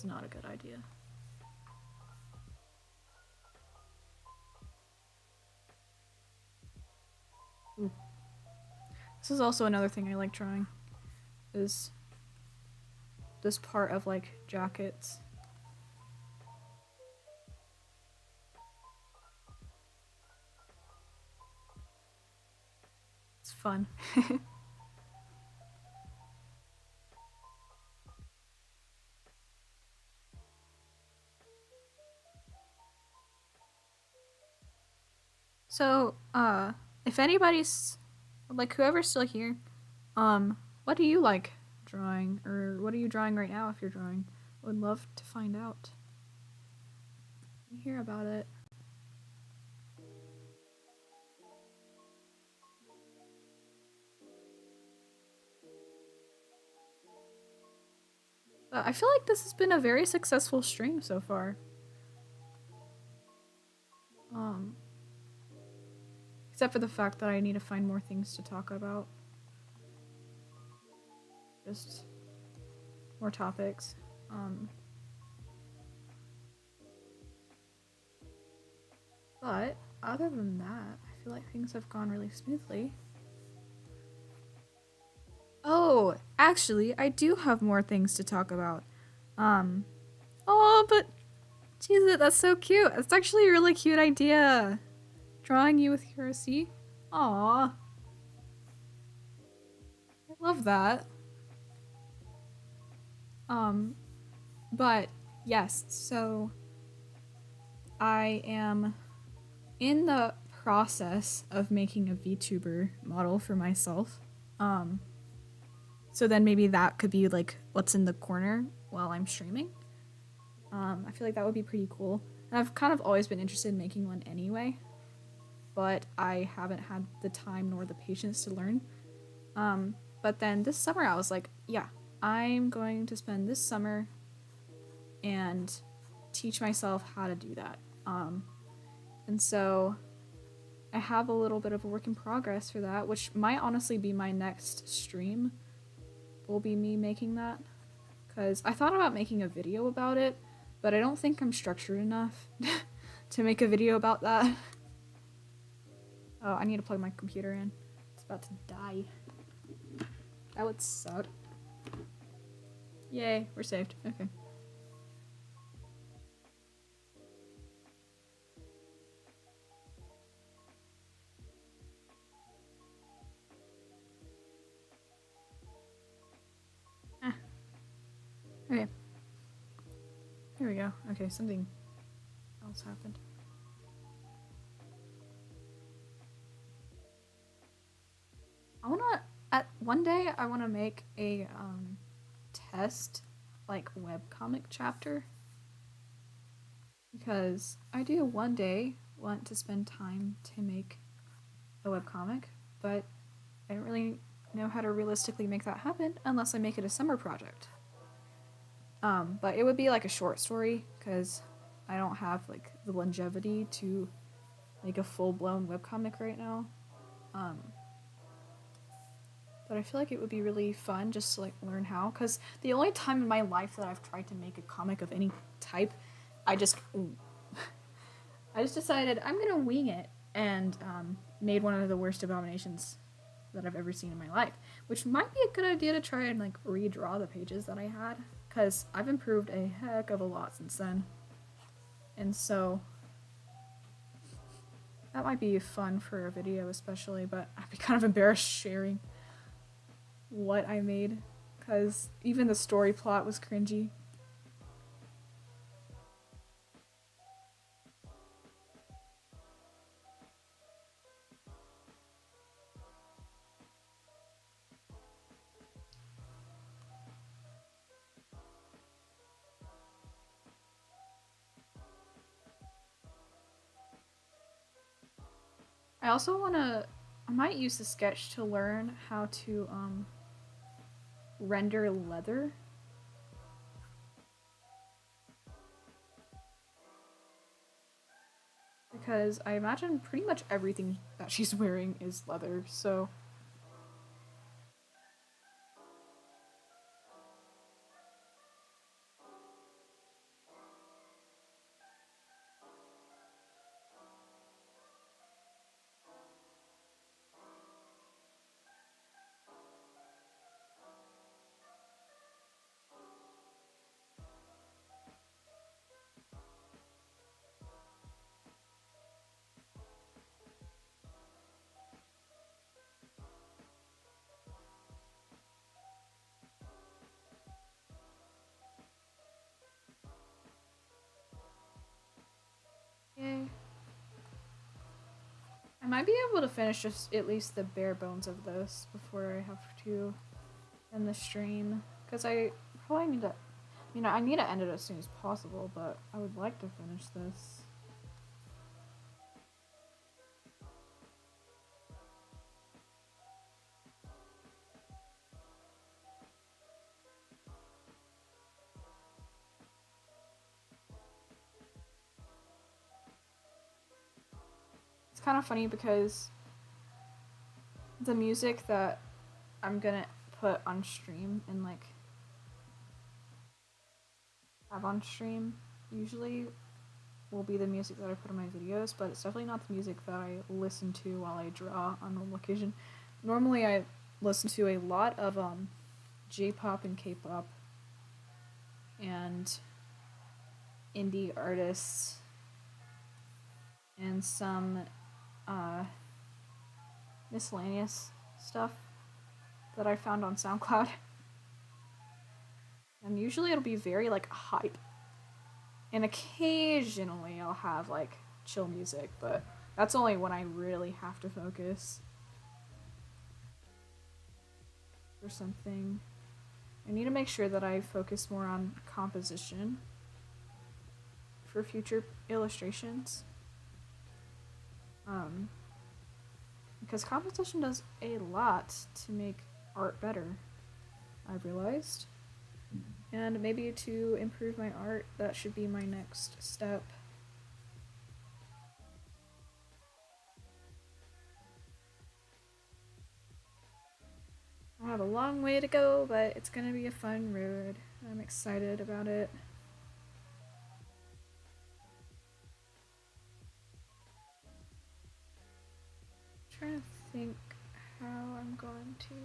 not a good idea. Ooh. This is also another thing I like drawing, is this part of like jackets. It's fun. So, if anybody's like whoever's still here, what do you like drawing, or what are you drawing right now if you're drawing? Would love to find out. Hear about it. But I feel like this has been a very successful stream so far. Um, except for the fact that I need to find more things to talk about. Just more topics. But other than that, I feel like things have gone really smoothly. Oh, actually, I do have more things to talk about. Oh, but Jesus, that's so cute. It's actually a really cute idea. Drawing you with Hiroshi. Aw. I love that. But yes, so I am in the process of making a VTuber model for myself. So then maybe that could be like what's in the corner while I'm streaming. I feel like that would be pretty cool. And I've kind of always been interested in making one anyway, but I haven't had the time nor the patience to learn. But then this summer I was like, yeah, I'm going to spend this summer and teach myself how to do that. And so I have a little bit of a work in progress for that, which might honestly be my next stream. Will be me making that. Because I thought about making a video about it, but I don't think I'm structured enough to make a video about that. Oh, I need to plug my computer in. It's about to die. That would suck. Yay, we're saved. Okay. Okay. Here we go. Okay, something else happened. One day I wanna make a test like webcomic chapter, because I do one day want to spend time to make a webcomic, but I don't really know how to realistically make that happen unless I make it a summer project. But it would be like a short story because I don't have like the longevity to make a full-blown webcomic right now. But I feel like it would be really fun just to like learn how, because the only time in my life that I've tried to make a comic of any type, I just decided I'm gonna wing it and made one of the worst abominations that I've ever seen in my life, which might be a good idea to try and like redraw the pages that I had, because I've improved a heck of a lot since then. And so that might be fun for a video especially, but I'd be kind of embarrassed sharing what I made, because even the story plot was cringy. I also I might use the sketch to learn how to render leather. Because I imagine pretty much everything that she's wearing is leather, so might be able to finish just at least the bare bones of this before I have to end the stream. Because I probably need to, I need to end it as soon as possible, but I would like to finish this. It's kind of funny because the music that I'm gonna put on stream and like have on stream usually will be the music that I put in my videos, but it's definitely not the music that I listen to while I draw on normal occasion. Normally I listen to a lot of J-pop and K-pop and indie artists and some miscellaneous stuff that I found on SoundCloud. And usually it'll be very like hype. And occasionally I'll have like chill music, but that's only when I really have to focus or something. I need to make sure that I focus more on composition for future illustrations. Because composition does a lot to make art better, I've realized. And maybe to improve my art, that should be my next step. I have a long way to go, but it's gonna be a fun road. I'm excited about it. I'm trying to think how I'm going to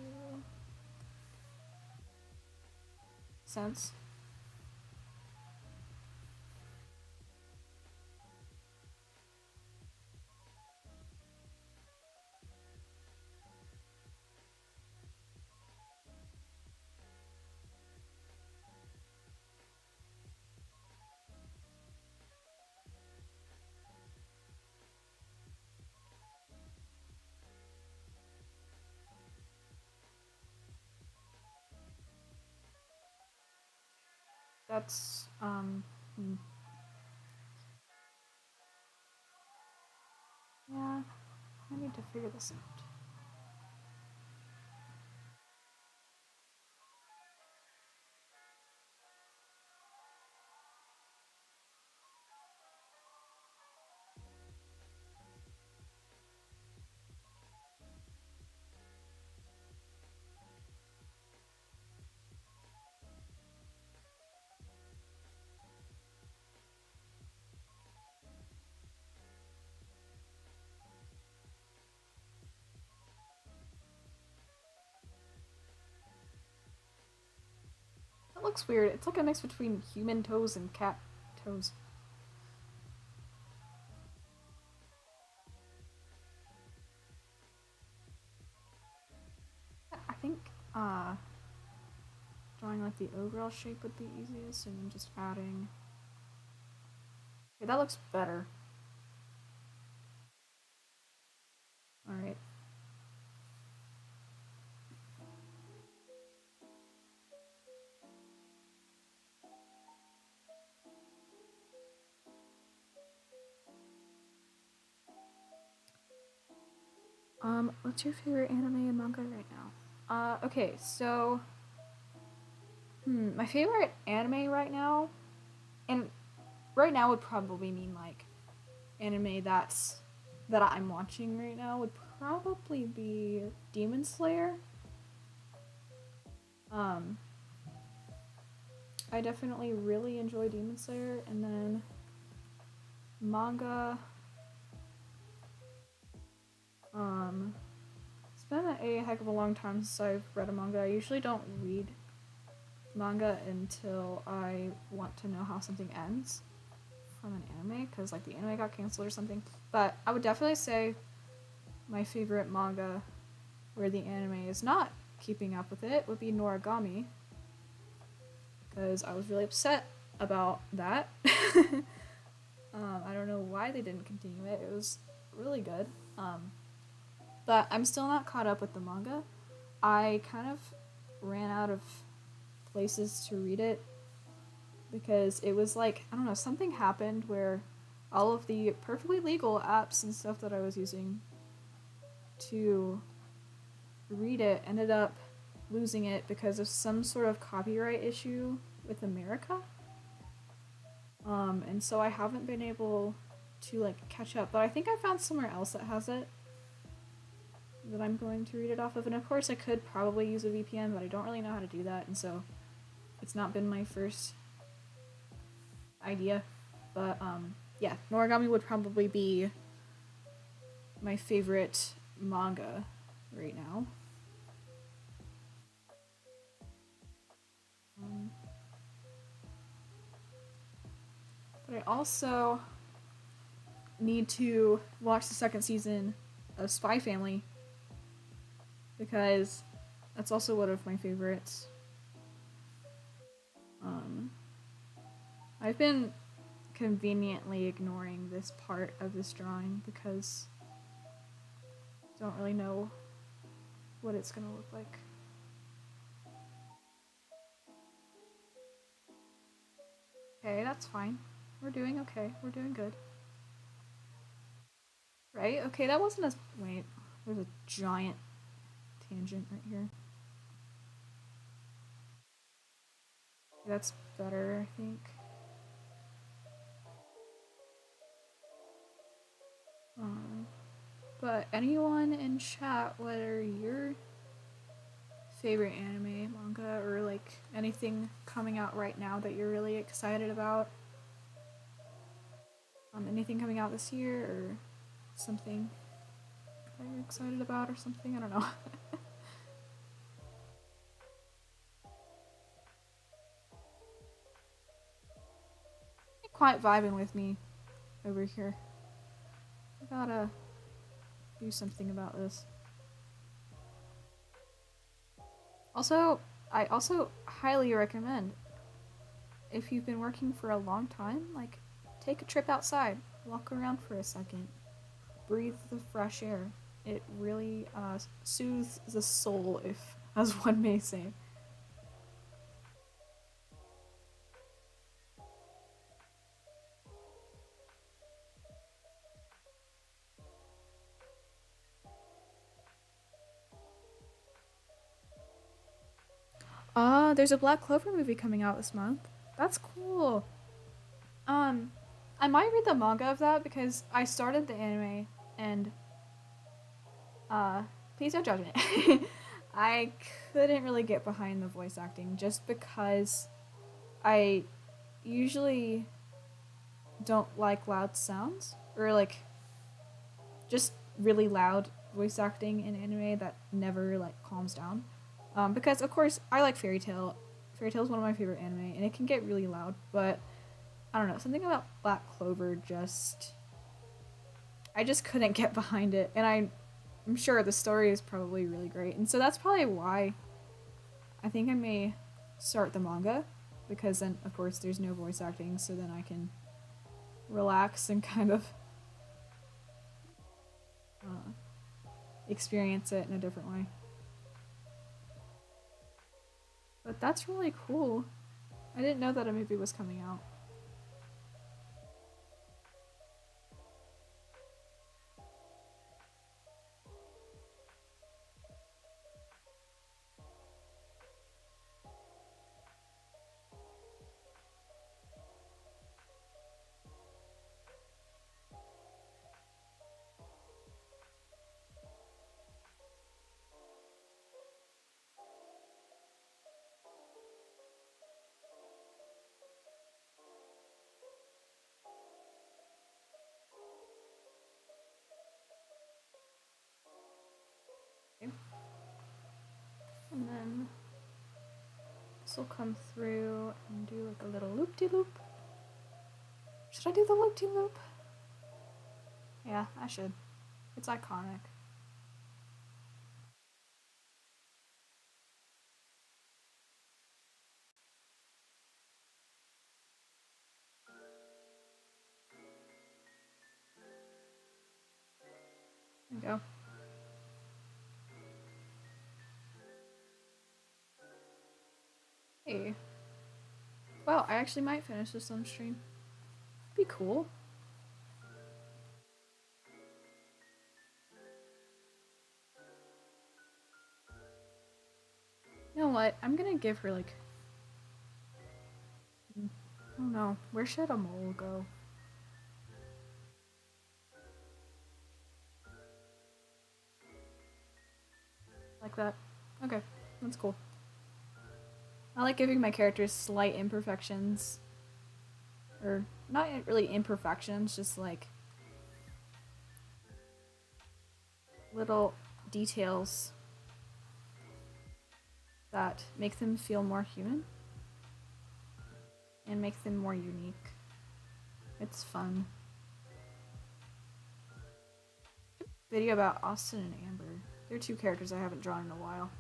sense. That's yeah, I need to figure this out. That looks weird. It's like a mix between human toes and cat toes. I think drawing like the overall shape would be easiest, and then just adding. Okay, that looks better. All right. What's your favorite anime and manga right now? Okay, so my favorite anime right now, and right now would probably mean like anime that I'm watching right now would probably be Demon Slayer. I definitely really enjoy Demon Slayer, and then manga. It's been a heck of a long time since I've read a manga. I usually don't read manga until I want to know how something ends from an anime, because like the anime got canceled or something. But I would definitely say my favorite manga where the anime is not keeping up with it would be Noragami, because I was really upset about that. I don't know why they didn't continue it. It was really good. but I'm still not caught up with the manga. I kind of ran out of places to read it because it was like, I don't know, something happened where all of the perfectly legal apps and stuff that I was using to read it ended up losing it because of some sort of copyright issue with America. And so I haven't been able to like catch up, but I think I found somewhere else that has it that I'm going to read it off of. And of course, I could probably use a VPN, but I don't really know how to do that, and so it's not been my first idea. But yeah, Noragami would probably be my favorite manga right now. Um, but I also need to watch the second season of Spy Family because that's also one of my favorites. Um, I've been conveniently ignoring this part of this drawing because I don't really know what it's gonna look like. Okay, that's fine. We're doing okay. We're doing good. Right? Okay, that wasn't as. Wait, there's a giant tangent right here. Okay, that's better, I think. Um, but anyone in chat, what are your favorite anime, manga, or like anything coming out right now that you're really excited about? Anything coming out this year or something that you're excited about or something? I don't know. Quite vibing with me over here. I gotta do something about this. Also, I also highly recommend if you've been working for a long time, like take a trip outside, walk around for a second, breathe the fresh air. It really soothes the soul, if as one may say. There's a Black Clover movie coming out this month. That's cool. Um, I might read the manga of that because I started the anime and please don't judge me. I couldn't really get behind the voice acting just because I usually don't like loud sounds or like just really loud voice acting in anime that never like calms down. Because of course I like Fairy Tail. Fairy Tail is one of my favorite anime, and it can get really loud. But I don't know, something about Black Clover just I just couldn't get behind it, and I'm sure the story is probably really great, and so that's probably why I think I may start the manga because then of course there's no voice acting, so then I can relax and kind of uh, experience it in a different way. But that's really cool. I didn't know that a movie was coming out. Okay. And then this will come through and do like a little loop de loop. Should I do the loop de loop? Yeah, I should. It's iconic. There we go. Hey. Well, I actually might finish this on stream. Be cool. You know what? I'm gonna give her like. I don't know. Where should a mole go? Like that. Okay, that's cool. I like giving my characters slight imperfections. Or not really imperfections, just like little details that make them feel more human and make them more unique. It's fun. Video about Austin and Amber. They're two characters I haven't drawn in a while.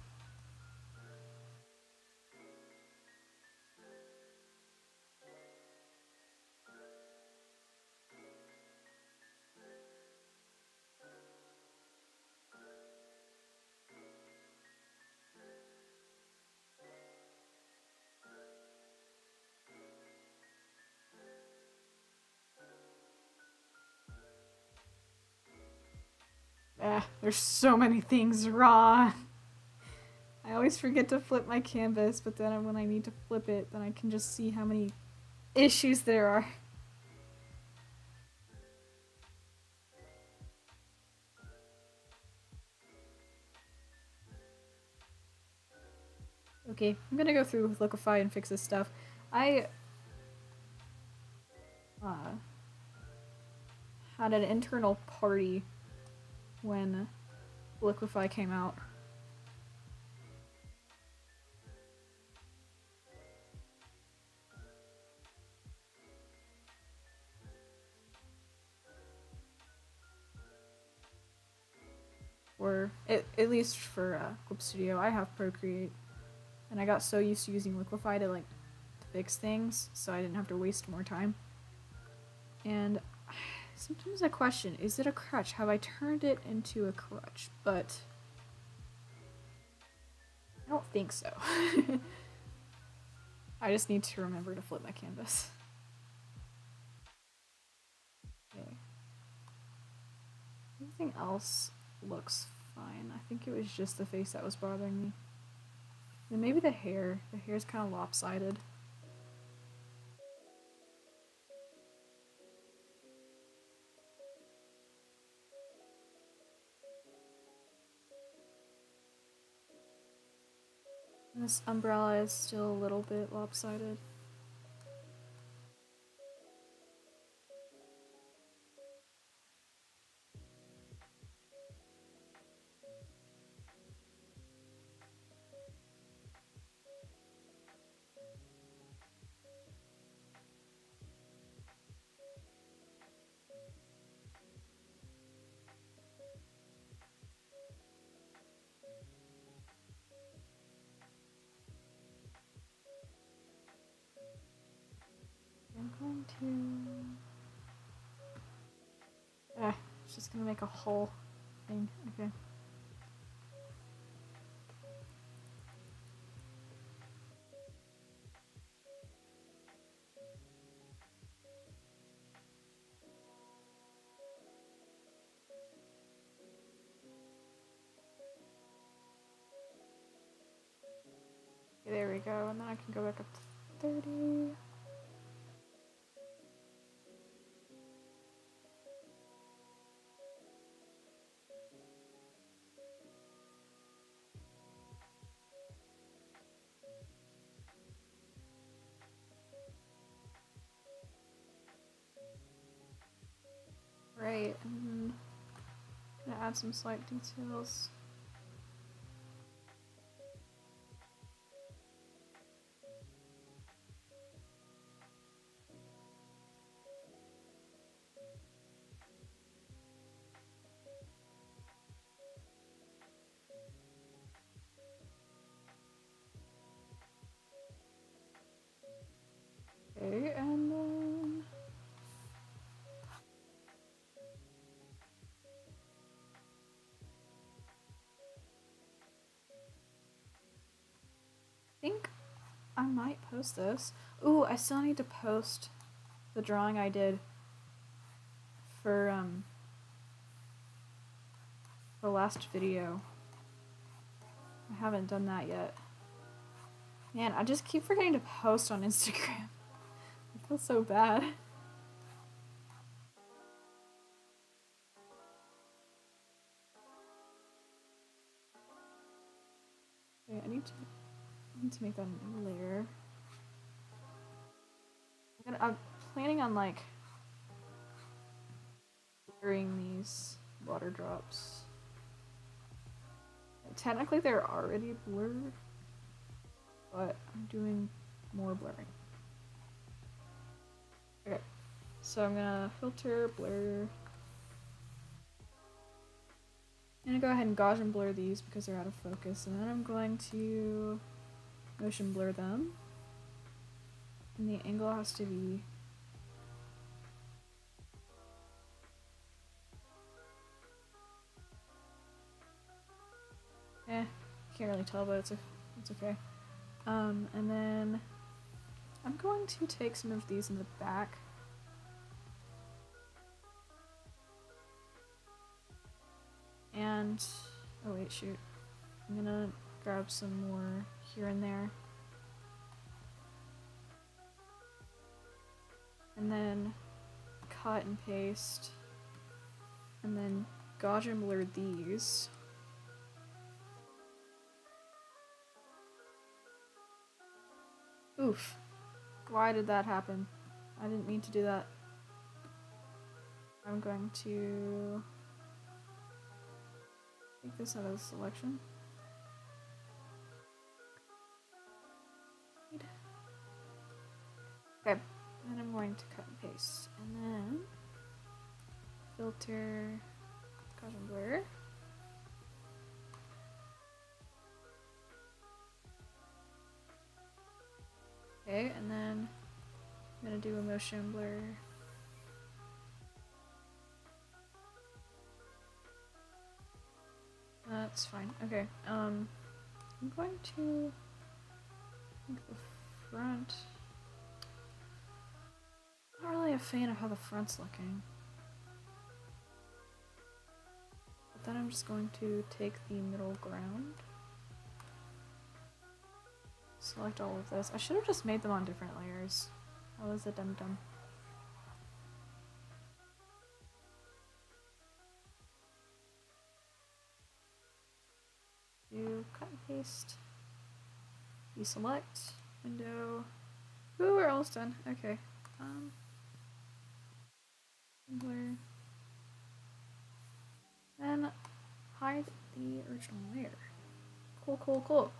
There's so many things wrong. I always forget to flip my canvas, but then when I need to flip it, then I can just see how many issues there are. Okay, I'm gonna go through with Liquify and fix this stuff. I had an internal party when Liquify came out. Or at least for Clip Studio, I have Procreate, and I got so used to using Liquify to like fix things, so I didn't have to waste more time. And sometimes I question, is it a crutch? Have I turned it into a crutch? But I don't think so. I just need to remember to flip my canvas. Okay. Everything else looks fine. I think it was just the face that was bothering me. And maybe the hair. The hair's kind of lopsided. And this umbrella is still a little bit lopsided. I'm going to... it's just gonna make a whole thing. Okay. Okay, there we go, and then I can go back up to 30. Right, and then I'm gonna add some slight details. Okay, and then... I think I might post this. Ooh, I still need to post the drawing I did for the last video. I haven't done that yet. Man, I just keep forgetting to post on Instagram. I feel so bad. Okay, I need to make that a new layer. I'm planning on like blurring these water drops. Technically they're already blurred, but I'm doing more blurring. Okay, so I'm gonna filter, blur. I'm gonna go ahead and Gaussian blur these because they're out of focus, and then I'm going to motion blur them. And the angle has to be can't really tell, but it's okay. And then I'm going to take some of these in the back. And oh wait, shoot. I'm gonna grab some more here and there. And then cut and paste. And then Gaussian blur these. Oof. Why did that happen? I didn't mean to do that. I'm going to take this out of the selection. Okay, then I'm going to cut and paste. And then filter, Gaussian blur. Okay, and then I'm gonna do a motion blur. That's fine. Okay, I'm going to make the front. I'm not really a fan of how the front's looking. But then I'm just going to take the middle ground. Select all of this. I should have just made them on different layers. I was a dum-dum. Do cut and paste. Deselect. Window. Ooh, we're almost done. Okay. Blur. Then hide the original layer. Cool, cool, cool.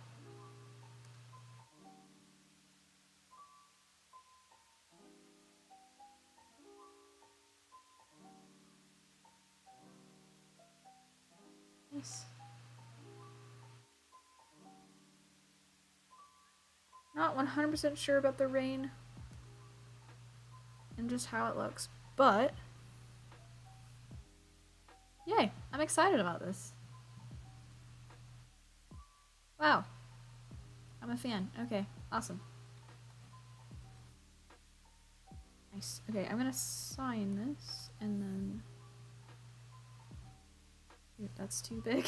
Nice. Not 100% sure about the rain and just how it looks, but yay, I'm excited about this. Wow. I'm a fan. Okay, awesome. Nice. Okay, I'm gonna sign this and then. Dude, that's too big.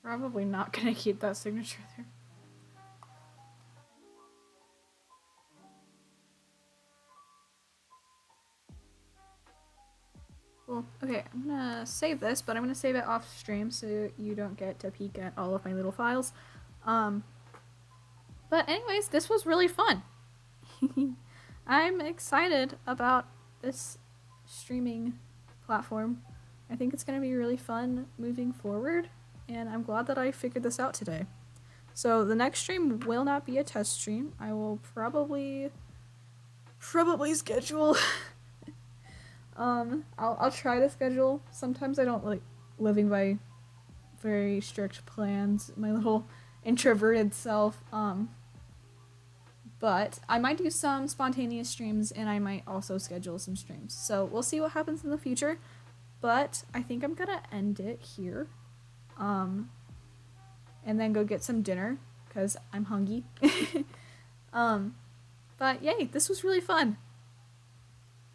Probably not gonna keep that signature there. Cool. Okay, I'm gonna save this, but I'm gonna save it off stream so you don't get to peek at all of my little files. But anyways, this was really fun. I'm excited about this streaming platform. I think it's going to be really fun moving forward, and I'm glad that I figured this out today. So the next stream will not be a test stream. I will probably schedule. I'll try to schedule. Sometimes I don't like living by very strict plans. My little introverted self. But I might do some spontaneous streams, and I might also schedule some streams. So we'll see what happens in the future. But I think I'm gonna end it here. And then go get some dinner because I'm hungry. But yay, this was really fun.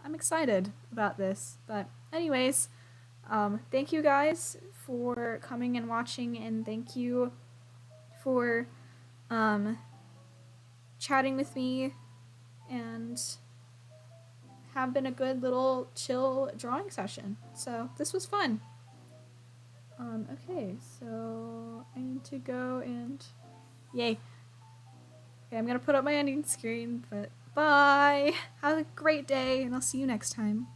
I'm excited about this. But anyways, thank you guys for coming and watching, and thank you for chatting with me, and have been a good little chill drawing session. So this was fun. Okay, so I need to go and yay. Okay, I'm gonna put up my ending screen, but bye! Have a great day, and I'll see you next time.